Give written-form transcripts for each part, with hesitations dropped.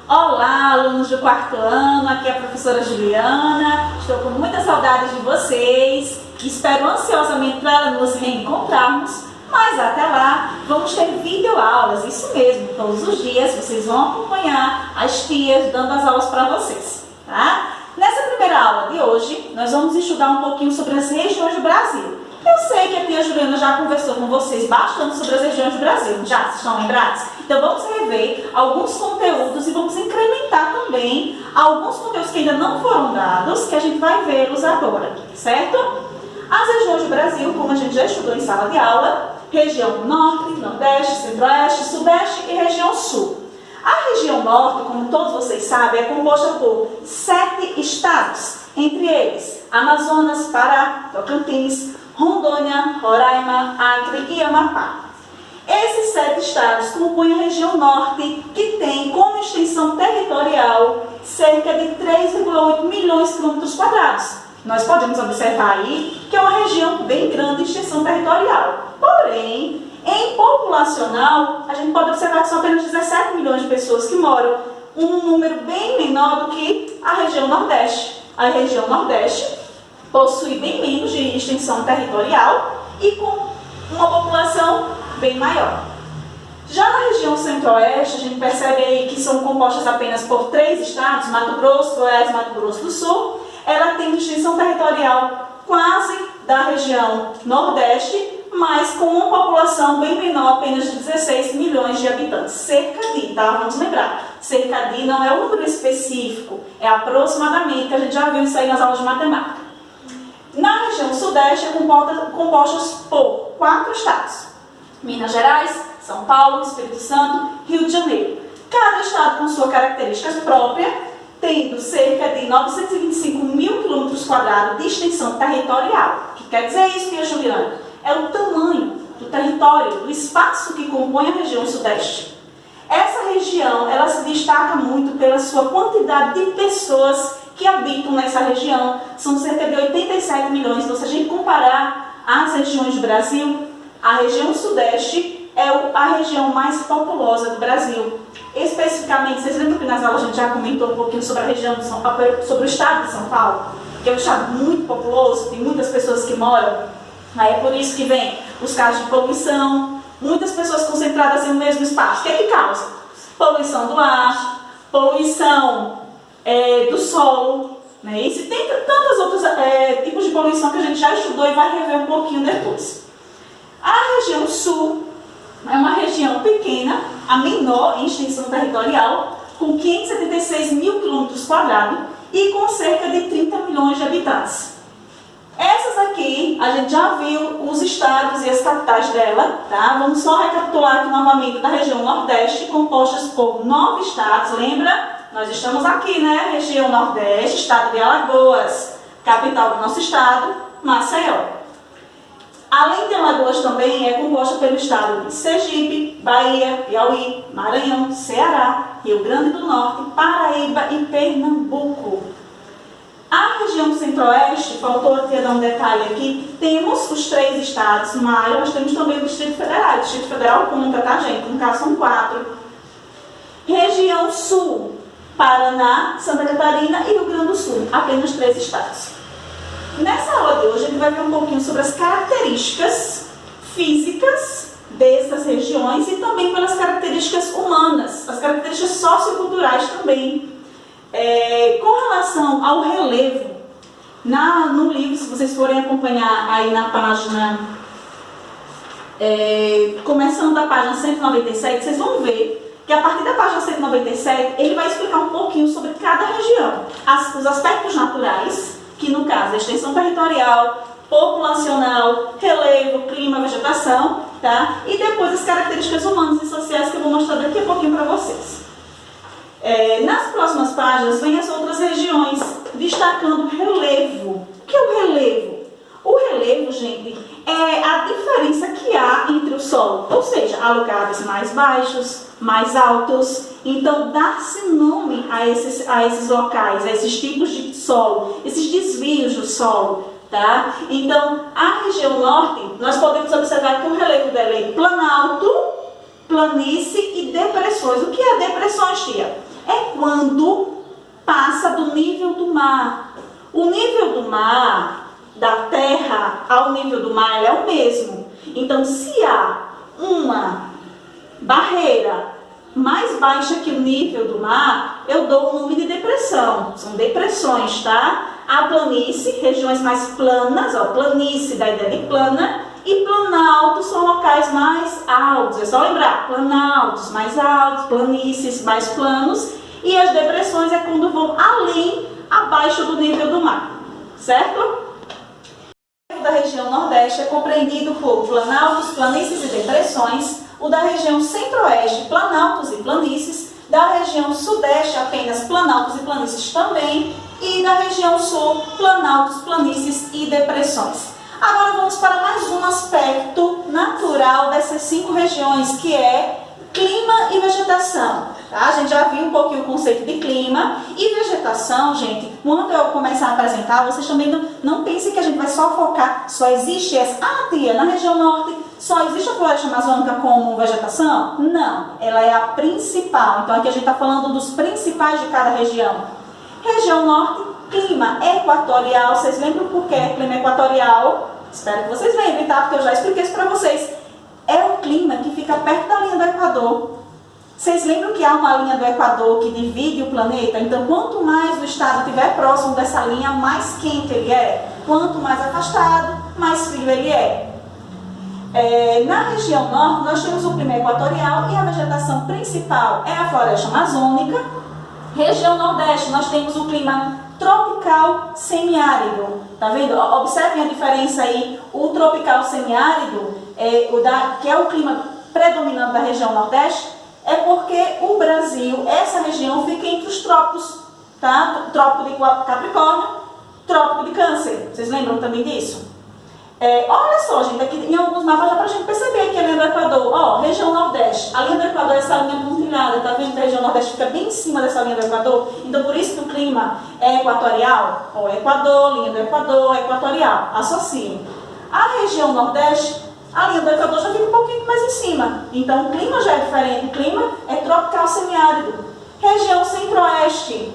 Olá, alunos do quarto ano, aqui é a professora Juliana. Estou com muita saudade de vocês. Espero ansiosamente para nos reencontrarmos, mas até lá vamos ter videoaulas, isso mesmo, todos os dias vocês vão acompanhar as tias dando as aulas para vocês, tá? Nessa primeira aula de hoje, nós vamos estudar um pouquinho sobre as regiões do Brasil. Eu sei que a tia Juliana já conversou com vocês bastante sobre as regiões do Brasil, já? Vocês estão lembrados? Então vamos rever alguns conteúdos e vamos incrementar também alguns conteúdos que ainda não foram dados, que a gente vai vê-los agora, certo? As regiões do Brasil, como a gente já estudou em sala de aula, região Norte, Nordeste, Centro-Oeste, Sudeste e região Sul. A região Norte, como todos vocês sabem, é composta por 7 estados, entre eles Amazonas, Pará, Tocantins, Rondônia, Roraima, Acre e Amapá. Esses 7 estados compõem a região Norte, que tem como extensão territorial cerca de 3,8 milhões de quilômetros quadrados. Nós podemos observar aí que é uma região bem grande de extensão territorial. Porém, em populacional, a gente pode observar que são apenas 17 milhões de pessoas que moram, um número bem menor do que a região Nordeste. A região Nordeste possui bem menos de extensão territorial e com uma população bem maior. Já na região Centro-Oeste, a gente percebe aí que são compostas apenas por 3 estados, Mato Grosso, Goiás e Mato Grosso do Sul. Ela tem extensão territorial quase da região Nordeste, mas com uma população bem menor, apenas de 16 milhões de habitantes. Cerca de, tá? Vamos lembrar, cerca de não é um número específico, é aproximadamente, que a gente já viu isso aí nas aulas de matemática. Na região Sudeste é composta por 4 estados: Minas Gerais, São Paulo, Espírito Santo, Rio de Janeiro. Cada estado com sua característica própria, tendo cerca de 925 mil quilômetros quadrados de extensão territorial. O que quer dizer isso, tia Juliana? É o tamanho do território, do espaço que compõe a região Sudeste. Essa região, ela se destaca muito pela sua quantidade de pessoas que habitam nessa região. São cerca de 87 milhões. Então, se a gente comparar as regiões do Brasil, a região Sudeste é a região mais populosa do Brasil. Especificamente, vocês lembram que nas aulas a gente já comentou um pouquinho sobre a região de São Paulo, sobre o estado de São Paulo, que é um estado muito populoso, tem muitas pessoas que moram. Aí é por isso que vem os casos de poluição, muitas pessoas concentradas em um mesmo espaço. O que é que causa? Poluição do ar, poluição do solo, né? E se tem tantos outros tipos de poluição que a gente já estudou e vai rever um pouquinho depois. A região Sul é uma região pequena, a menor em extensão territorial, com 576 mil quilômetros quadrados e com cerca de 30 milhões de habitantes. Essas aqui, a gente já viu os estados e as capitais dela, tá? Vamos só recapitular aqui novamente da região Nordeste, compostas por 9 estados, lembra? Nós estamos aqui, né? Região Nordeste, estado de Alagoas, capital do nosso estado, Maceió. Além de Alagoas também é composta pelo estado de Sergipe, Bahia, Piauí, Maranhão, Ceará, Rio Grande do Norte, Paraíba e Pernambuco. A região Centro-Oeste, faltou aqui dar um detalhe aqui, temos os 3 estados, mas nós temos também o Distrito Federal. O Distrito Federal conta, tá, gente? No caso são 4. Região Sul, Paraná, Santa Catarina e Rio Grande do Sul, apenas 3 estados. Nessa aula de hoje a gente vai ver um pouquinho sobre as características físicas dessas regiões e também pelas características humanas, as características socioculturais também. Com relação ao relevo, no livro, se vocês forem acompanhar aí na página, começando da página 197, vocês vão ver que a partir da página 197, ele vai explicar um pouquinho sobre cada região, os aspectos naturais, que no caso é extensão territorial, populacional, relevo, clima, vegetação, tá? E depois as características humanas e sociais que eu vou mostrar daqui a pouquinho para vocês. Nas próximas páginas vem as outras regiões, destacando o relevo. O que é o relevo? O relevo, gente, é a diferença que há entre o solo, ou seja, há lugares mais baixos, mais altos. Então, dá-se nome a esses locais, a esses tipos de solo, esses desvios do solo, tá? Então, a região norte, nós podemos observar que o relevo dela é planalto, planície e depressões. O que é depressões, tia? É quando passa do nível do mar. O nível do mar, da terra ao nível do mar, ele é o mesmo. Então, se há uma barreira mais baixa que o nível do mar, eu dou o nome de depressão. São depressões, tá? A planície, regiões mais planas, ó, planície da ideia de plana, e planaltos são locais mais altos. É só lembrar, planaltos mais altos, planícies mais planos, e as depressões é quando vão além, abaixo do nível do mar, certo? O da região Nordeste é compreendido por planaltos, planícies e depressões. O da região Centro-Oeste, planaltos e planícies. Da região Sudeste, apenas planaltos e planícies também. E da região Sul, planaltos, planícies e depressões. Agora vamos para mais um aspecto natural dessas 5 regiões, que é clima e vegetação. Tá? A gente já viu um pouquinho o conceito de clima e vegetação, gente. Quando eu começar a apresentar, vocês também não pensem que a gente vai só focar, só existe essa. Ah, tia, na região norte só existe a floresta amazônica como vegetação? Não, ela é a principal. Então aqui a gente está falando dos principais de cada região. Região norte, clima equatorial. Vocês lembram por que clima equatorial? Espero que vocês lembrem, tá? Porque eu já expliquei isso para vocês. É o clima que fica perto da linha do Equador. Vocês lembram que há uma linha do Equador que divide o planeta? Então, quanto mais o estado estiver próximo dessa linha, mais quente ele é. Quanto mais afastado, mais frio ele é. Na região norte, nós temos o clima equatorial e a vegetação principal é a floresta amazônica. Região nordeste, nós temos o clima tropical semiárido. Tá vendo? Observem a diferença aí. O tropical semiárido, que é o clima predominante da região nordeste, é porque o Brasil, essa região, fica entre os trópicos, tá? Trópico de Capricórnio, trópico de Câncer. Vocês lembram também disso? Olha só, gente, aqui em alguns mapas já pra gente perceber que a linha do Equador, ó, região Nordeste, a linha do Equador é essa linha pontilhada, tá vendo que a região Nordeste fica bem em cima dessa linha do Equador? Então por isso que o clima é equatorial, ó, Equador, linha do Equador, equatorial, associem. A região Nordeste, a linha do Equador já fica um pouquinho mais em cima, então o clima já é diferente, o clima é tropical semiárido. Região Centro-Oeste,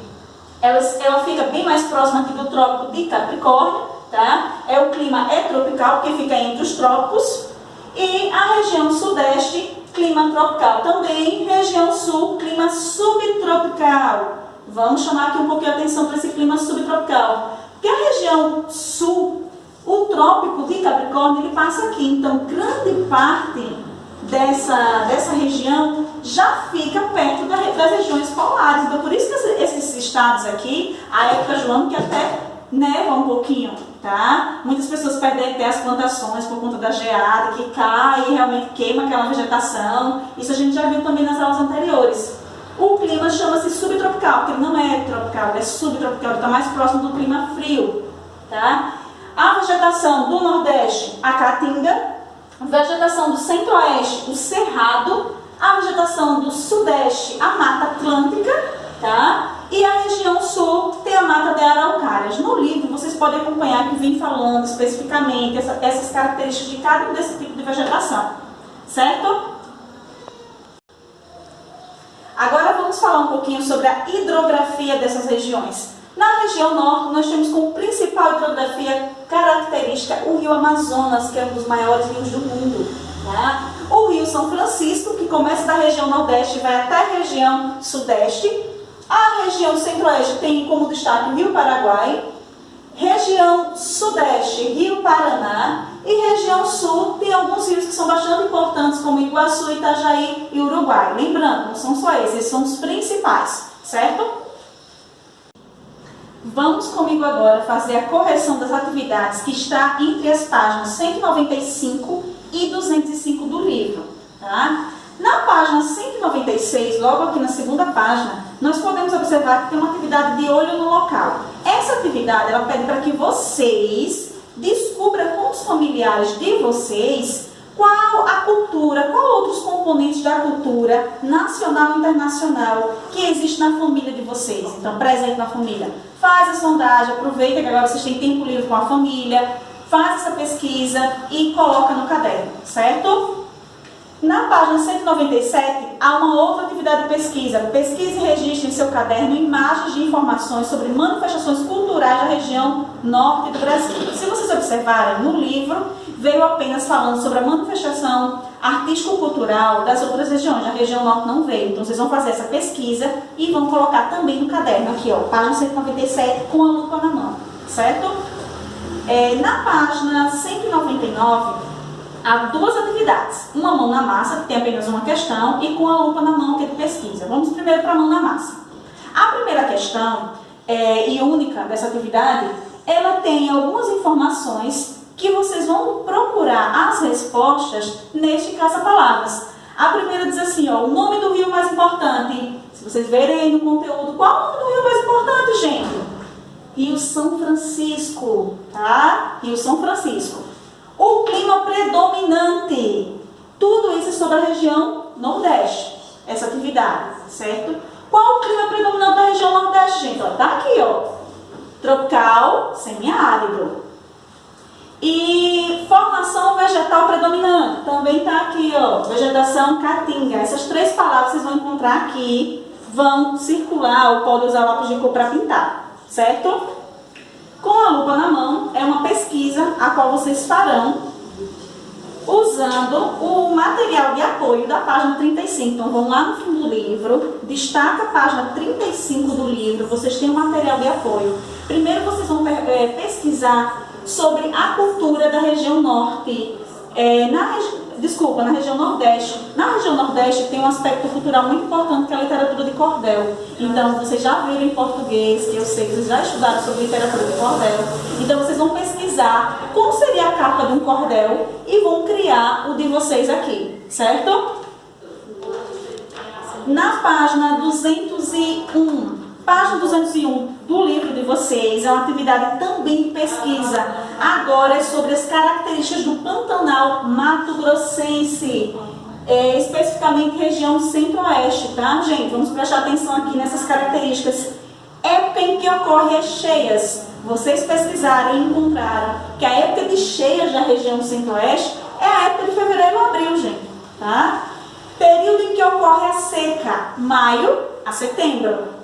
ela fica bem mais próxima aqui do trópico de Capricórnio. Tá? O clima é tropical, porque fica entre os trópicos. E a região sudeste, clima tropical também. Região sul, clima subtropical. Vamos chamar aqui um pouquinho a atenção para esse clima subtropical. Porque a região sul, o trópico de Capricórnio, ele passa aqui. Então, grande parte dessa região já fica perto das regiões polares. Então, por isso que esses estados aqui, a época do ano que até neva um pouquinho, tá? Muitas pessoas perdem até as plantações por conta da geada, que cai e realmente queima aquela vegetação. Isso a gente já viu também nas aulas anteriores. O clima chama-se subtropical, porque ele não é tropical, ele é subtropical, ele está mais próximo do clima frio, tá? A vegetação do Nordeste, a Caatinga. Vegetação do Centro-Oeste, o Cerrado. A vegetação do Sudeste, a Mata Atlântica, tá? E a região sul tem a mata de araucárias. No livro vocês podem acompanhar que vem falando especificamente essas características de cada um desse tipo de vegetação, certo? Agora vamos falar um pouquinho sobre a hidrografia dessas regiões. Na região norte nós temos como principal hidrografia característica o rio Amazonas, que é um dos maiores rios do mundo, tá? O rio São Francisco, que começa da região nordeste e vai até a região sudeste. A região centro-oeste tem como destaque o Rio Paraguai, região sudeste, Rio Paraná, e região sul tem alguns rios que são bastante importantes, como Iguaçu, Itajaí e Uruguai. Lembrando, não são só esses são os principais, certo? Vamos comigo agora fazer a correção das atividades que está entre as páginas 195 e 205 do livro, tá? Na página 196, logo aqui na segunda página, nós podemos observar que tem uma atividade de olho no local. Essa atividade, ela pede para que vocês descubram com os familiares de vocês qual a cultura, qual outros componentes da cultura nacional e internacional que existe na família de vocês. Então, presente na família. Faz a sondagem, aproveita que agora vocês têm tempo livre com a família, faz essa pesquisa e coloca no caderno, certo? Na página 197, há uma outra atividade de pesquisa. Pesquise e registre em seu caderno imagens de informações sobre manifestações culturais da região norte do Brasil. Se vocês observarem no livro, veio apenas falando sobre a manifestação artístico-cultural das outras regiões. A região norte não veio. Então, vocês vão fazer essa pesquisa e vão colocar também no caderno, aqui, ó, página 197, com a lupa na mão, certo? Na página 199, há duas atividades, uma mão na massa, que tem apenas uma questão, e com a lupa na mão, que é de pesquisa. Vamos primeiro para a mão na massa. A primeira questão, e única dessa atividade, ela tem algumas informações que vocês vão procurar as respostas neste caça-palavras. A primeira diz assim, ó, o nome do rio mais importante. Se vocês verem aí no conteúdo, qual o nome do rio mais importante, gente? Rio São Francisco, tá? Rio São Francisco. O clima predominante. Tudo isso é sobre a região Nordeste, essa atividade, certo? Qual o clima predominante da região Nordeste, gente? Ó, tá aqui, ó. Tropical, semiárido. E formação vegetal predominante. Também tá aqui, ó. Vegetação caatinga. Essas três palavras vocês vão encontrar aqui. Vão circular ou podem usar lápis de cor para pintar, certo? Com a lupa na mão, é uma pesquisa a qual vocês farão usando o material de apoio da página 35. Então, vão lá no fim do livro, destaca a página 35 do livro, vocês têm o material de apoio. Primeiro, vocês vão pesquisar sobre a cultura da região norte, na região Nordeste. Na região Nordeste tem um aspecto cultural muito importante, que é a literatura de cordel. Então, vocês já viram em português, que eu sei que vocês já estudaram sobre literatura de cordel. Então, vocês vão pesquisar como seria a capa de um cordel e vão criar o de vocês aqui, certo? Na página 201. Página 201 do livro de vocês é uma atividade também de pesquisa. Agora é sobre as características do Pantanal Mato Grossense, especificamente região centro-oeste, tá, gente? Vamos prestar atenção aqui nessas características. Época em que ocorrem as cheias. Vocês pesquisaram e encontraram que a época de cheias da região centro-oeste é a época de fevereiro a abril, gente, tá? Período em que ocorre a seca, maio a setembro.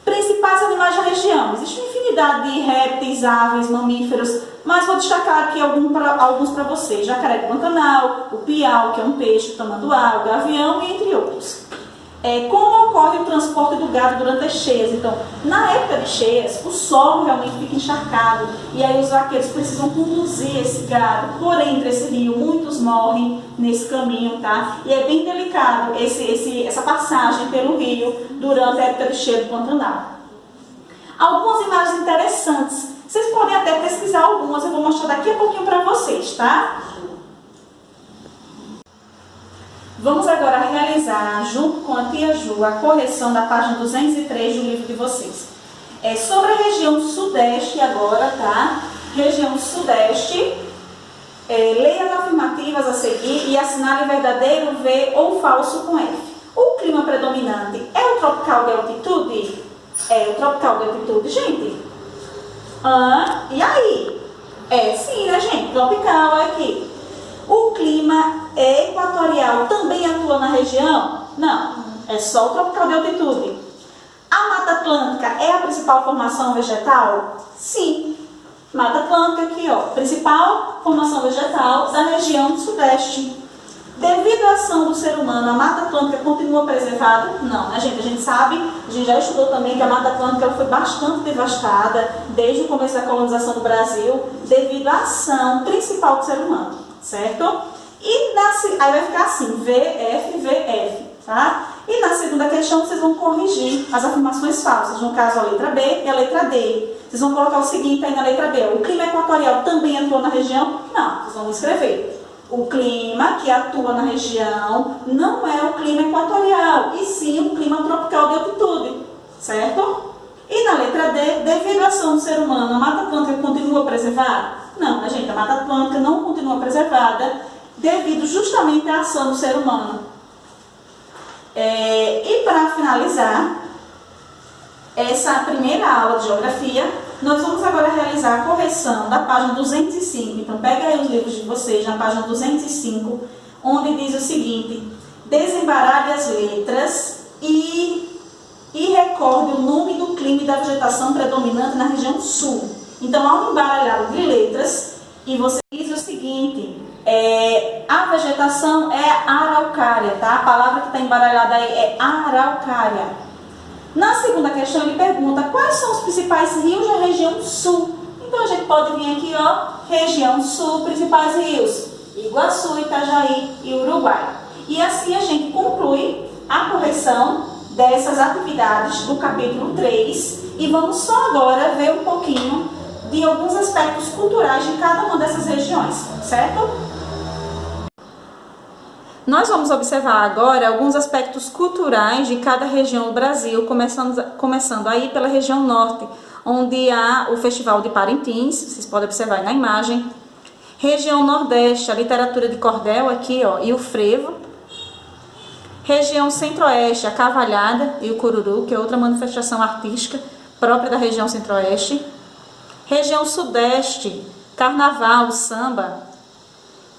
Principais animais da região. Existe uma infinidade de répteis, aves, mamíferos, mas vou destacar aqui alguns para vocês. Jacaré do Pantanal, o piau, que é um peixe, o tamanduá, o gavião e entre outros. Como ocorre o transporte do gado durante as cheias? Então, na época de cheias, o solo realmente fica encharcado e aí os vaqueiros precisam conduzir esse gado por entre esse rio. Muitos morrem nesse caminho, tá? E é bem delicado essa passagem pelo rio durante a época de cheia do Pantanal. Algumas imagens interessantes. Vocês podem até pesquisar algumas, eu vou mostrar daqui a pouquinho para vocês, tá? Vamos agora realizar, junto com a tia Ju, a correção da página 203 do livro de vocês. Sobre a região sudeste agora, tá? Região sudeste, leia as afirmativas a seguir e assinale verdadeiro, V ou falso com F. O clima predominante é o tropical de altitude? É o tropical de altitude, gente? E aí? Sim, né, gente? Tropical é aqui. O clima equatorial também atua na região? Não, é só o tropical de altitude. A Mata Atlântica é a principal formação vegetal? Sim. Mata Atlântica aqui, ó, principal formação vegetal da região do sudeste. Devido à ação do ser humano, a Mata Atlântica continua preservada? Não, né, gente? A gente sabe, a gente já estudou também que a Mata Atlântica foi bastante devastada desde o começo da colonização do Brasil, devido à ação principal do ser humano, certo? E aí vai ficar assim, VF, VF, tá? E na segunda questão vocês vão corrigir as afirmações falsas, no caso a letra B e a letra D. Vocês vão colocar o seguinte aí na letra B, o clima equatorial também atua na região? Não, vocês vão escrever. O clima que atua na região não é o clima equatorial, e sim o clima tropical de altitude, certo? E na letra D, devido à ação do ser humano, a Mata Atlântica continua preservada? Não, né, gente? A Mata Atlântica não continua preservada devido justamente à ação do ser humano. E para finalizar essa primeira aula de geografia, nós vamos agora realizar a correção da página 205. Então, pega aí os livros de vocês na página 205. onde diz o seguinte: desembaralhe as letras e recorde o nome do clima e da vegetação predominante na região sul. Então, ao embaralhar de letras, e você diz o seguinte: a vegetação é araucária, tá? A palavra que está embaralhada aí é araucária. Na segunda questão, ele pergunta quais são os principais rios da região sul. Então, a gente pode vir aqui, ó, região sul, principais rios: Iguaçu, Itajaí e Uruguai. E assim a gente conclui a correção dessas atividades do capítulo 3 e vamos só agora ver um pouquinho de alguns aspectos culturais de cada uma dessas regiões, certo? Nós vamos observar agora alguns aspectos culturais de cada região do Brasil, começando aí pela região norte, onde há o Festival de Parintins, vocês podem observar aí na imagem. Região nordeste, a literatura de cordel aqui, ó, e o frevo. Região centro-oeste, a cavalhada e o cururu, que é outra manifestação artística própria da região centro-oeste. Região sudeste, carnaval, o samba.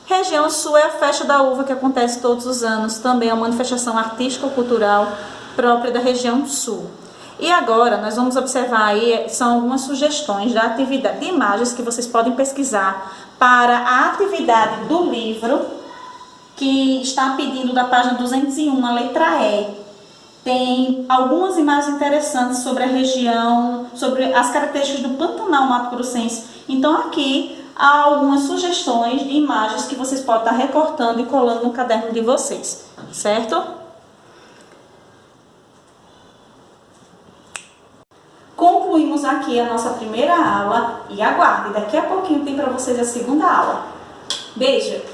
Região sul é a festa da uva, que acontece todos os anos, também é uma manifestação artístico-cultural própria da região sul. E agora nós vamos observar aí, são algumas sugestões da atividade de imagens que vocês podem pesquisar para a atividade do livro, que está pedindo da página 201, a letra E. Tem algumas imagens interessantes sobre a região, sobre as características do Pantanal Mato-Grossense. Então aqui há algumas sugestões de imagens que vocês podem estar recortando e colando no caderno de vocês, certo? Concluímos aqui a nossa primeira aula e aguarde, daqui a pouquinho tem para vocês a segunda aula. Beijo!